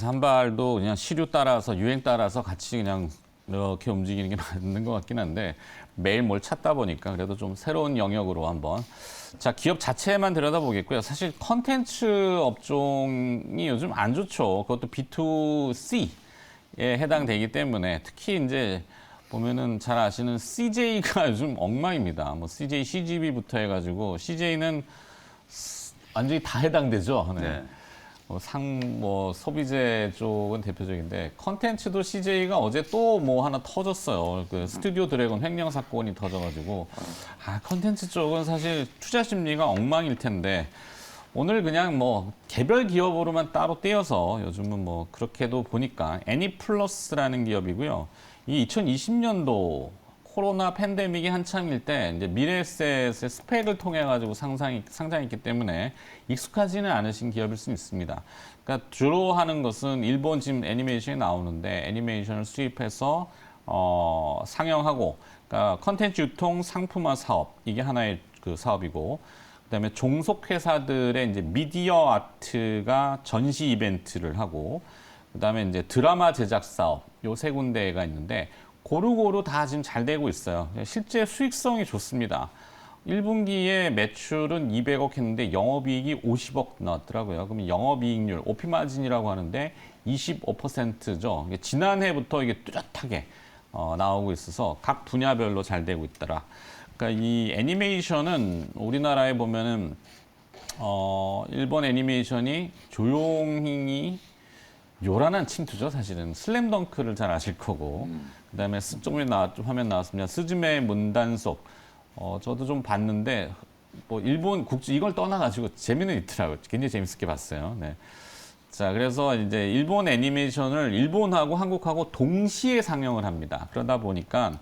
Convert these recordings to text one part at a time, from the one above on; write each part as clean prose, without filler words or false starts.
그래서 한 발도 그냥 시류 따라서 유행 따라서 같이 그냥 이렇게 움직이는 게 맞는 것 같긴 한데 매일 뭘 찾다 보니까 그래도 좀 새로운 영역으로 한번 자 기업 자체만 들여다보겠고요. 사실 컨텐츠 업종이 요즘 안 좋죠. 그것도 B2C에 해당되기 때문에 특히 이제 보면은 잘 아시는 CJ가 요즘 엉망입니다. 뭐 CJ, CGV부터 해가지고 CJ는 완전히 다 해당되죠. 네. 네. 소비재 쪽은 대표적인데 컨텐츠도 CJ가 어제 또 뭐 하나 터졌어요. 그 스튜디오 드래곤 횡령 사건이 터져가지고 컨텐츠 쪽은 사실 투자 심리가 엉망일 텐데 오늘 그냥 뭐 개별 기업으로만 따로 떼어서 요즘은 뭐 그렇게도 보니까 애니플러스라는 기업이고요. 이 2020년도 코로나 팬데믹이 한창일 때 이제 미래에셋의 스펙을 통해 가지고 상장했기 때문에 익숙하지는 않으신 기업일 수 있습니다. 그러니까 주로 하는 것은 일본 지금 애니메이션이 나오는데 애니메이션을 수입해서 상영하고 그러니까 컨텐츠 유통 상품화 사업 이게 하나의 그 사업이고 그다음에 종속 회사들의 이제 미디어 아트가 전시 이벤트를 하고 그다음에 이제 드라마 제작 사업 요 세 군데가 있는데 고루고루 다 지금 잘 되고 있어요. 실제 수익성이 좋습니다. 1분기에 매출은 200억 했는데 영업이익이 50억 나왔더라고요. 그러면 영업이익률, 오피마진이라고 하는데 25%죠. 지난해부터 이게 뚜렷하게 나오고 있어서 각 분야별로 잘 되고 있더라. 그러니까 이 애니메이션은 우리나라에 보면은 일본 애니메이션이 조용히 요란한 침투죠, 사실은. 슬램덩크를 잘 아실 거고. 그다음에 조금 좀 화면 나왔습니다. 스즈메 문단속. 저도 좀 봤는데 뭐 일본 국주 이걸 떠나가지고 재미는 있더라고요. 굉장히 재밌게 봤어요. 네. 자, 그래서 이제 일본 애니메이션을 일본하고 한국하고 동시에 상영을 합니다. 그러다 보니까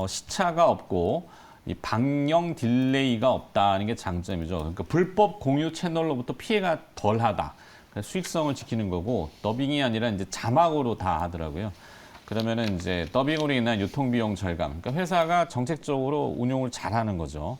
시차가 없고 이 방영 딜레이가 없다는 게 장점이죠. 그러니까 불법 공유 채널로부터 피해가 덜하다. 수익성을 지키는 거고 더빙이 아니라 이제 자막으로 다 하더라고요. 그러면은 이제 더빙으로 인한 유통비용 절감. 그러니까 회사가 정책적으로 운용을 잘하는 거죠.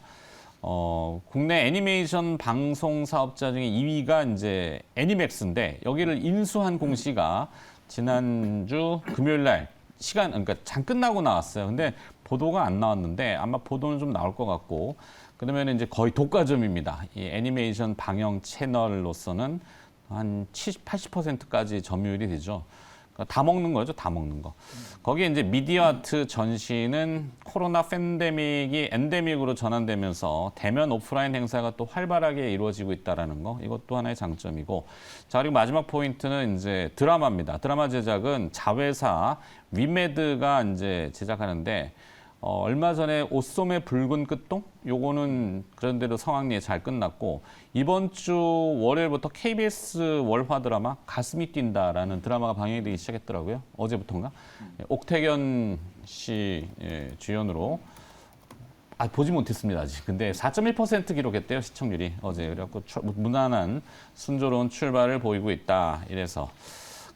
국내 애니메이션 방송 사업자 중에 2위가 이제 애니맥스인데 여기를 인수한 공시가 지난주 금요일 날 그러니까 장 끝나고 나왔어요. 근데 보도가 안 나왔는데 아마 보도는 좀 나올 것 같고 그러면 이제 거의 독과점입니다. 이 애니메이션 방영 채널로서는 한 70, 80%까지 점유율이 되죠. 그러니까 다 먹는 거죠, 다 먹는 거. 거기에 이제 미디어 아트 전시는 코로나 팬데믹이 엔데믹으로 전환되면서 대면 오프라인 행사가 또 활발하게 이루어지고 있다라는 거, 이것도 하나의 장점이고. 자, 그리고 마지막 포인트는 이제 드라마입니다. 드라마 제작은 자회사 위메드가 이제 제작하는데 얼마 전에 옷소매 붉은 끝동? 요거는 그런대로 성황리에 잘 끝났고 이번 주 월요일부터 KBS 월화 드라마 가슴이 뛴다라는 드라마가 방영이 되기 시작했더라고요. 어제부터인가? 옥태견 씨 주연으로 보지 못했습니다 아직. 근데 4.1% 기록했대요 시청률이 어제. 그래갖고 무난한 순조로운 출발을 보이고 있다. 이래서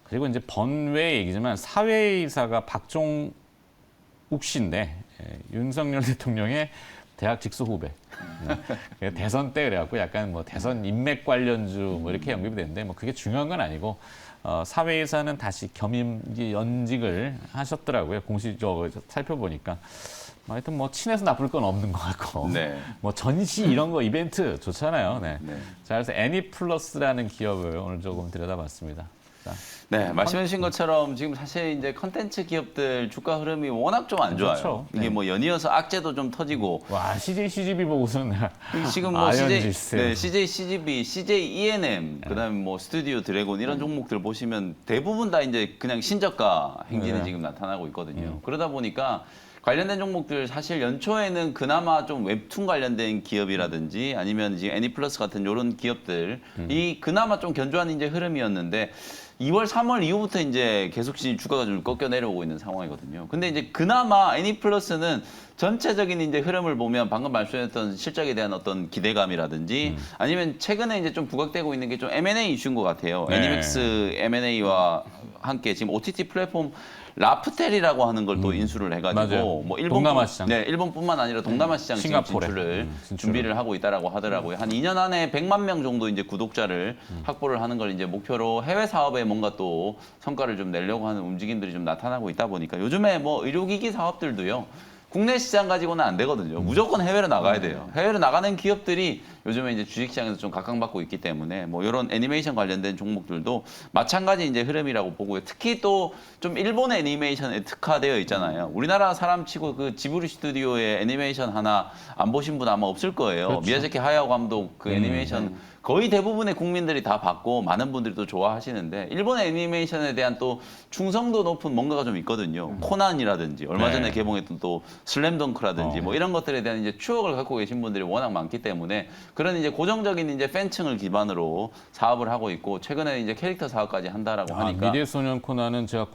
그리고 이제 번외 얘기지만 사회이사가 박종욱 씨인데 윤석열 대통령의 대학 직속 후배. 대선 때 그래갖고 약간 뭐 대선 인맥 관련주 뭐 이렇게 연결이 되는데 뭐 그게 중요한 건 아니고 사회이사는 다시 겸임 연직을 하셨더라고요. 공식적으로 살펴보니까. 하여튼 뭐 친해서 나쁠 건 없는 것 같고. 네. 뭐 전시 이런 거 이벤트 좋잖아요. 네. 네. 자, 그래서 애니플러스라는 기업을 오늘 조금 들여다봤습니다. 자. 네, 말씀해 주신 것처럼 지금 사실 이제 컨텐츠 기업들 주가 흐름이 워낙 좀 안 좋아요. 그렇죠. 이게 네. 뭐 연이어서 악재도 좀 터지고. 와, CJ, CGV 보고서는 지금 뭐 아연질세. 네, CJ CGV, CJ ENM, 그다음에 뭐 스튜디오 드래곤 이런 종목들 보시면 대부분 다 이제 그냥 신저가 행진이 네. 지금 나타나고 있거든요. 그러다 보니까 관련된 종목들 사실 연초에는 그나마 좀 웹툰 관련된 기업이라든지 아니면 지금 애니플러스 같은 이런 기업들이 그나마 좀 견조한 이제 흐름이었는데 2월, 3월 이후부터 이제 계속 주가가 좀 꺾여 내려오고 있는 상황이거든요. 근데 이제 그나마 애니플러스는 전체적인 이제 흐름을 보면 방금 말씀드렸던 실적에 대한 어떤 기대감이라든지 아니면 최근에 이제 좀 부각되고 있는 게 좀 M&A 이슈인 것 같아요. 네. 애니맥스 M&A와 함께 지금 OTT 플랫폼 라프텔이라고 하는 걸 또 인수를 해가지고 맞아요. 뭐 일본 동남아 시장. 네, 일본뿐만 아니라 동남아 시장 지금 싱가포르에. 진출을 진출을. 준비를 하고 있다라고 하더라고요. 한 2년 안에 100만 명 정도 이제 구독자를 확보를 하는 걸 이제 목표로 해외 사업에 뭔가 또 성과를 좀 내려고 하는 움직임들이 좀 나타나고 있다 보니까 요즘에 뭐 의료기기 사업들도요. 국내 시장 가지고는 안 되거든요. 무조건 해외로 나가야 돼요. 해외로 나가는 기업들이 요즘에 이제 주식시장에서 좀 각광받고 있기 때문에 뭐 이런 애니메이션 관련된 종목들도 마찬가지 이제 흐름이라고 보고요. 특히 또 좀 일본 애니메이션에 특화되어 있잖아요. 우리나라 사람치고 그 지브리 스튜디오의 애니메이션 하나 안 보신 분 아마 없을 거예요. 그렇죠. 미야자키 하야오 감독 그 애니메이션 거의 대부분의 국민들이 다 봤고 많은 분들이 또 좋아하시는데 일본 애니메이션에 대한 또 충성도 높은 뭔가가 좀 있거든요. 코난이라든지 얼마 전에 네. 개봉했던 또 슬램덩크라든지 뭐 이런 것들에 대한 이제 추억을 갖고 계신 분들이 워낙 많기 때문에 그런 이제 고정적인 이제 팬층을 기반으로 사업을 하고 있고 최근에 이제 캐릭터 사업까지 한다라고 하니까 미래소년 코난은 제가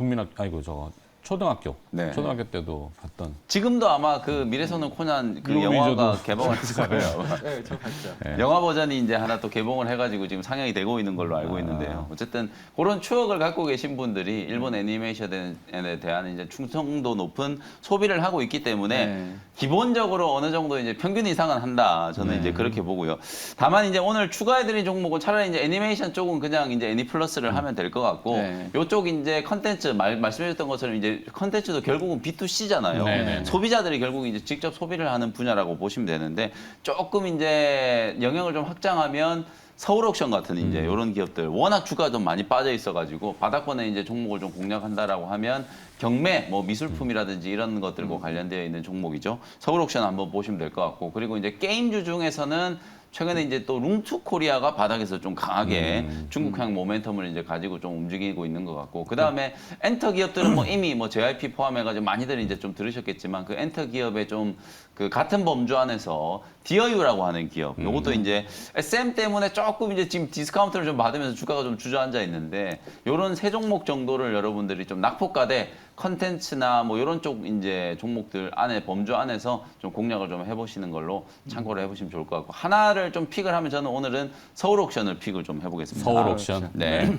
초등학교 네. 초등학교 때도 봤던. 지금도 아마 그 미래소년 코난 그 이거 영화가 저도 개봉을 했을 거예요. 네, 저 봤죠. 네. 영화 버전이 이제 하나 또 개봉을 해가지고 지금 상영이 되고 있는 걸로 알고 있는데요. 어쨌든 그런 추억을 갖고 계신 분들이 일본 애니메이션에 대한 이제 충성도 높은 소비를 하고 있기 때문에 네. 기본적으로 어느 정도 이제 평균 이상은 한다. 저는 이제 그렇게 보고요. 다만 이제 오늘 추가해드린 종목은 차라리 이제 애니메이션 쪽은 그냥 이제 애니플러스를 하면 될 것 같고 네. 요쪽 이제 컨텐츠 말씀해줬던 것처럼 이제 컨텐츠도 결국은 B2C잖아요. 네네네. 소비자들이 결국 이제 직접 소비를 하는 분야라고 보시면 되는데 조금 이제 영역을 좀 확장하면 서울옥션 같은 이제 이런 기업들 워낙 주가가 좀 많이 빠져 있어가지고 바닥권에 이제 종목을 좀 공략한다라고 하면 경매, 뭐 미술품이라든지 이런 것들과 관련되어 있는 종목이죠. 서울옥션 한번 보시면 될 것 같고 그리고 이제 게임주 중에서는 최근에 이제 또 룸투 코리아가 바닥에서 좀 강하게 중국향 모멘텀을 이제 가지고 좀 움직이고 있는 것 같고 그 다음에 엔터 기업들은 뭐 이미 뭐 JYP 포함해가지고 많이들 이제 좀 들으셨겠지만 그 엔터 기업의 좀 그 같은 범주 안에서 디어유라고 하는 기업 요것도 이제 SM 때문에 조금 이제 지금 디스카운트를 좀 받으면서 주가가 좀 주저앉아 있는데 요런 세 종목 정도를 여러분들이 좀 낙폭가대 컨텐츠나 뭐 이런 쪽 이제 종목들 안에 범주 안에서 좀 공략을 좀 해보시는 걸로 참고를 해보시면 좋을 것 같고 하나를 좀 픽을 하면 저는 오늘은 서울옥션을 픽을 좀 해보겠습니다. 서울옥션. 네.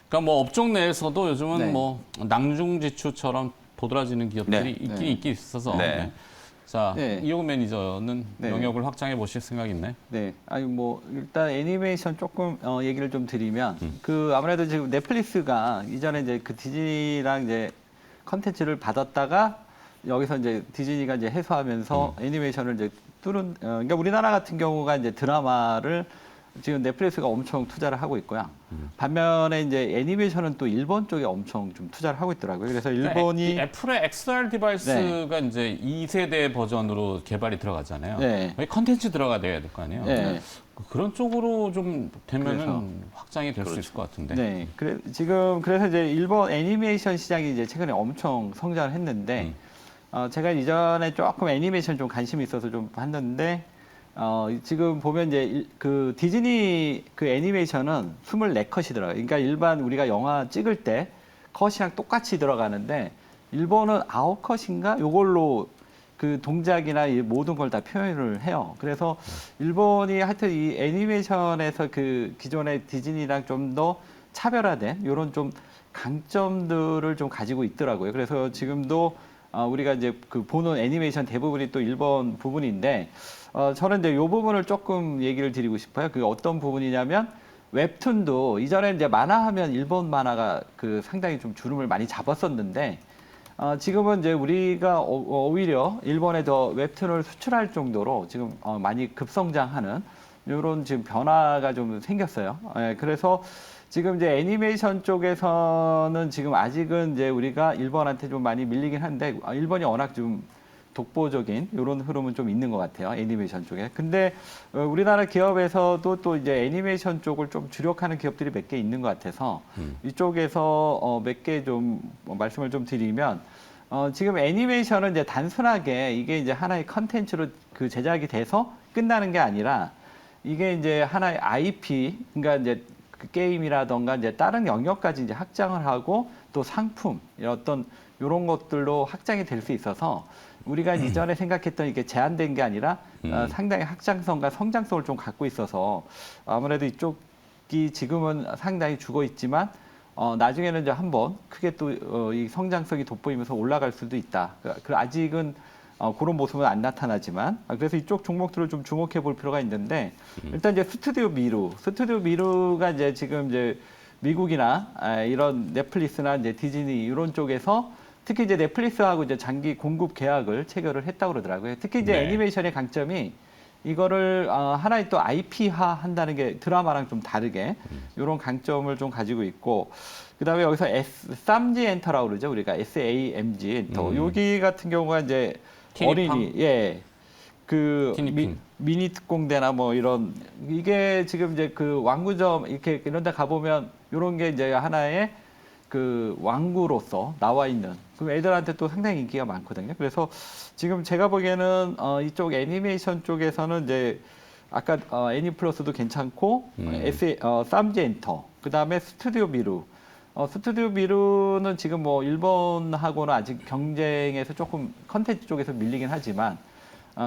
그러니까 뭐 업종 내에서도 요즘은 네. 뭐 낭중지추처럼 도드라지는 기업들이 네. 있긴 있어서. 네. 네. 자, 네. 이호근 매니저는 네. 영역을 확장해 보실 생각 있나요? 네, 아니 뭐 일단 애니메이션 조금 얘기를 좀 드리면 그 아무래도 지금 넷플릭스가 이전에 이제 그 디즈니랑 이제 컨텐츠를 받았다가 여기서 이제 디즈니가 이제 해소하면서 애니메이션을 이제 그러니까 우리나라 같은 경우가 이제 드라마를 지금 넷플릭스가 엄청 투자를 하고 있고요. 반면에 이제 애니메이션은 또 일본 쪽에 엄청 좀 투자를 하고 있더라고요. 그래서 일본이 이 애플의 XR 디바이스가 이제 2세대 버전으로 개발이 들어가잖아요. 네. 여기 컨텐츠 들어가야 될 거 아니에요. 네. 그런 쪽으로 좀 되면은 그래서. 확장이 될 수 그렇죠. 있을 것 같은데. 네, 그래서 이제 일본 애니메이션 시장이 이제 최근에 엄청 성장을 했는데 제가 이전에 조금 애니메이션 좀 관심이 있어서 좀 봤는데 지금 보면 이제 그 디즈니 그 애니메이션은 24컷이더라고요. 그러니까 일반 우리가 영화 찍을 때 컷이랑 똑같이 들어가는데 일본은 9컷인가 요걸로 그 동작이나 이 모든 걸 다 표현을 해요. 그래서 일본이 하여튼 이 애니메이션에서 그 기존의 디즈니랑 좀 더 차별화된 이런 좀 강점들을 좀 가지고 있더라고요. 그래서 지금도 우리가 이제 그 보는 애니메이션 대부분이 또 일본 부분인데 저는 이제 이 부분을 조금 얘기를 드리고 싶어요. 그 어떤 부분이냐면 웹툰도 이전에 이제 만화하면 일본 만화가 그 상당히 좀 주름을 많이 잡았었는데 지금은 이제 우리가 오히려 일본에 더 웹툰을 수출할 정도로 지금 많이 급성장하는 이런 지금 변화가 좀 생겼어요. 예, 그래서 지금 이제 애니메이션 쪽에서는 지금 아직은 이제 우리가 일본한테 좀 많이 밀리긴 한데 일본이 워낙 좀 독보적인 이런 흐름은 좀 있는 것 같아요. 애니메이션 쪽에. 근데 우리나라 기업에서도 또 이제 애니메이션 쪽을 좀 주력하는 기업들이 몇 개 있는 것 같아서 이쪽에서 몇 개 좀 말씀을 좀 드리면 지금 애니메이션은 이제 단순하게 이게 이제 하나의 컨텐츠로 그 제작이 돼서 끝나는 게 아니라 이게 이제 하나의 IP, 그러니까 이제 그 게임이라던가 이제 다른 영역까지 이제 확장을 하고 또 상품, 어떤 이런 것들로 확장이 될 수 있어서 우리가 이전에 생각했던 이게 제한된 게 아니라 상당히 확장성과 성장성을 좀 갖고 있어서 아무래도 이쪽이 지금은 상당히 죽어 있지만 나중에는 이제 한번 크게 또 이 성장성이 돋보이면서 올라갈 수도 있다. 아직은 그런 모습은 안 나타나지만 그래서 이쪽 종목들을 좀 주목해 볼 필요가 있는데 일단 이제 스튜디오 미루가 이제 지금 이제 미국이나 이런 넷플릭스나 이제 디즈니 이런 쪽에서 특히 이제 넷플릭스하고 이제 장기 공급 계약을 체결을 했다고 그러더라고요. 특히 이제 네. 애니메이션의 강점이 이거를 하나의 또 IP화 한다는 게 드라마랑 좀 다르게 이런 강점을 좀 가지고 있고 그다음에 여기서 SAMG 엔터라고 그러죠. 우리가 SAMG 엔터. 여기 같은 경우가 이제 티니팡? 어린이 그 티니핑. 미니 특공대나 뭐 이런 이게 지금 이제 그 왕구점 이렇게 이런 데 가보면 이런 게 이제 하나의 그 왕구로서 나와 있는 그 애들한테 또 상당히 인기가 많거든요. 그래서 지금 제가 보기에는 이쪽 애니메이션 쪽에서는 이제 아까 애니플러스도 괜찮고 쌈지 엔터 그다음에 스튜디오 미루 스튜디오 미루는 지금 뭐 일본하고는 아직 경쟁에서 조금 컨텐츠 쪽에서 밀리긴 하지만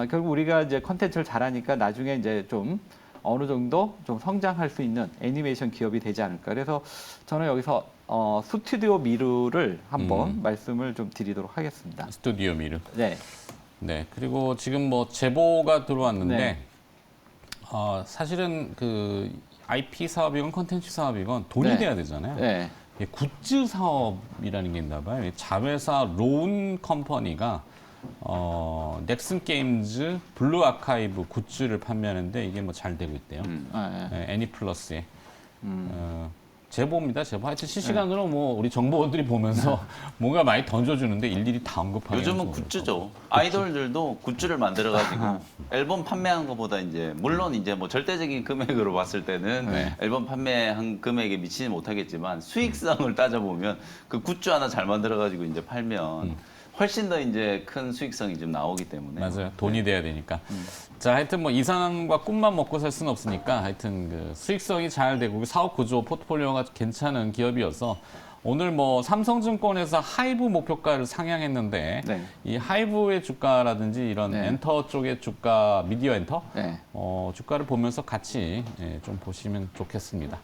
결국 우리가 이제 컨텐츠를 잘하니까 나중에 이제 좀 어느 정도 좀 성장할 수 있는 애니메이션 기업이 되지 않을까. 그래서 저는 여기서 스튜디오 미루를 한번 말씀을 좀 드리도록 하겠습니다. 스튜디오 미르. 네. 네. 그리고 지금 뭐 제보가 들어왔는데 네. 사실은 그 IP 사업이건 컨텐츠 사업이건 돈이 네. 돼야 되잖아요. 네. 이게 굿즈 사업이라는 게 있나 봐요. 이 자회사 로운 컴퍼니가 넥슨 게임즈 블루 아카이브 굿즈를 판매하는데 이게 뭐 잘 되고 있대요. 네, 애니플러스에. 제보입니다, 제보. 하여튼 실시간으로 뭐 우리 정보원들이 보면서 뭔가 많이 던져주는데 일일이 다 언급하는 요즘은 굿즈죠. 아이돌들도 굿즈를 만들어가지고 앨범 판매한 것보다 이제 물론 이제 뭐 절대적인 금액으로 봤을 때는 네. 앨범 판매한 금액에 미치지 못하겠지만 수익성을 따져보면 그 굿즈 하나 잘 만들어가지고 이제 팔면 훨씬 더 이제 큰 수익성이 좀 나오기 때문에. 맞아요. 돈이 돼야 되니까. 자, 하여튼 뭐 이상과 꿈만 먹고 살 수는 없으니까 하여튼 그 수익성이 잘 되고 사업 구조, 포트폴리오가 괜찮은 기업이어서 오늘 뭐 삼성증권에서 하이브 목표가를 상향했는데 네. 이 하이브의 주가라든지 이런 네. 엔터 쪽의 주가, 미디어 엔터 네. 주가를 보면서 같이 좀 보시면 좋겠습니다.